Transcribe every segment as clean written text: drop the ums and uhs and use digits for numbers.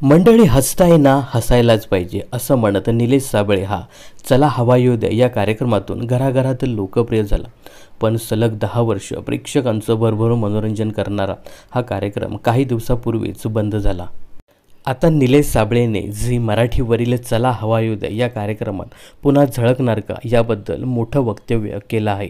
मंडळी हसताय ना हसायलाच पाहिजे असं म्हणत निलेश साबळे हा चला हवा येऊ द्या या कार्यक्रमातून घराघरात लोकप्रिय झाला। पण सलग 10 वर्ष प्रेक्षकांचं भरभरून मनोरंजन करणारा हा कार्यक्रम काही दिवसापूर्वीच बंद झाला। आता निलेश साबळेने झी मराठीवरील चला हवा येऊ द्या या कार्यक्रमात पुन्हा झळकणार का याबद्दल मोठं वक्तव्य केलं आहे।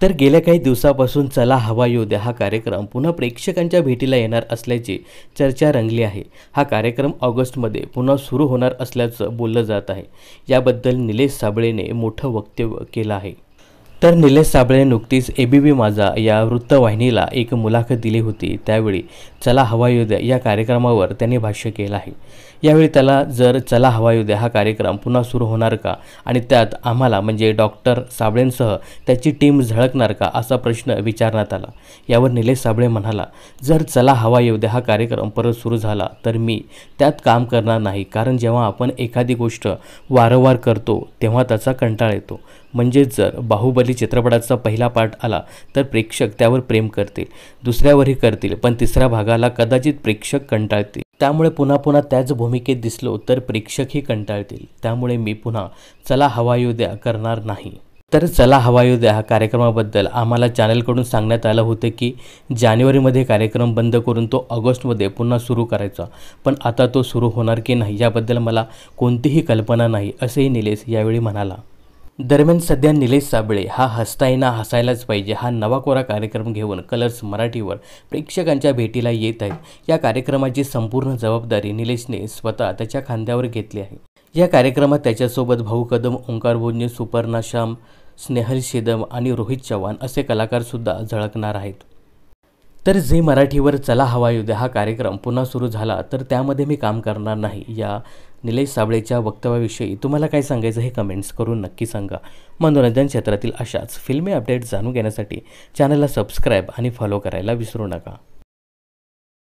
तर गेल्या काही दिवसापासून चला हवा येऊ द्या हा कार्यक्रम पुन्हा प्रेक्षकांच्या भेटीला येणार असल्याची चर्चा रंगली आहे। हा कार्यक्रम ऑगस्टमध्ये पुन्हा सुरू होणार असल्याचं बोललं जात आहे। याबद्दल निलेश साबळेने मोठं वक्तव्य केलं आहे। तर निलेश साबळे नुकतीच ABP माझा या वृत्तवाहिनीला एक मुलाखत दिली होती। त्यावेळी चला हवा येऊ द्या या कार्यक्रमावर त्यांनी भाष्य केलं आहे। यावेळी त्याला जर चला हवा येऊ द्या हा कार्यक्रम पुन्हा सुरू होणार का आणि त्यात आम्हाला म्हणजे डॉक्टर साबळेंसह त्याची टीम झळकणार का असा प्रश्न विचारण्यात आला। यावर निलेश साबळे म्हणाला, जर चला हवा येऊ द्या हा कार्यक्रम परत सुरू झाला तर मी त्यात काम करणार नाही, कारण जेव्हा आपण एखादी गोष्ट वारंवार करतो तेव्हा त्याचा कंटाळा येतो। म्हणजे जर बाहुबली चित्रपटाचा पहिला पार्ट आला तर प्रेक्षक त्यावर प्रेम करतील, दुसऱ्यावरही करतील, पण तिसऱ्या भागाला कदाचित प्रेक्षक कंटाळतील। त्यामुळे पुन्हा पुन्हा त्याच भूमिकेत दिसलो तर प्रेक्षकही कंटाळतील। त्यामुळे मी पुन्हा चला हवा येऊ द्या करणार नाही। तर चला हवा येऊ द्या हा कार्यक्रमाबद्दल आम्हाला चॅनलकडून सांगण्यात आलं होतं की जानेवारीमध्ये कार्यक्रम बंद करून तो ऑगस्टमध्ये पुन्हा सुरू करायचा, पण आता तो सुरू होणार की नाही याबद्दल मला कोणतीही कल्पना नाही, असेही निलेश यावेळी म्हणाला। दरम्यान सध्या निलेश साबळे हा हसताय ना हसायलाच पाहिजे हा नवा कोरा कार्यक्रम घेऊन कलर्स मराठीवर प्रेक्षकांच्या भेटीला येत आहेत। या कार्यक्रमाची संपूर्ण जबाबदारी निलेशने स्वतः त्याच्या खांद्यावर घेतली आहे। या कार्यक्रमात त्याच्यासोबत भाऊ कदम, ओंकार भोजने, सुपर्णा श्याम, स्नेहल शेदम आणि रोहित चव्हाण असे कलाकारसुद्धा झळकणार आहेत। तर झी मराठीवर चला हवा येऊ द्या हा कार्यक्रम पुन्हा सुरू झाला तर त्यामध्ये मी काम करणार नाही या निलेश साबळेच्या वक्तव्याविषयी तुम्हाला काय सांगायचं हे कमेंट्स करून नक्की सांगा। मनोरंजन क्षेत्रातील अशाच फिल्मी अपडेट्स जाणून घेण्यासाठी चॅनलला सबस्क्राईब आणि फॉलो करायला विसरू नका।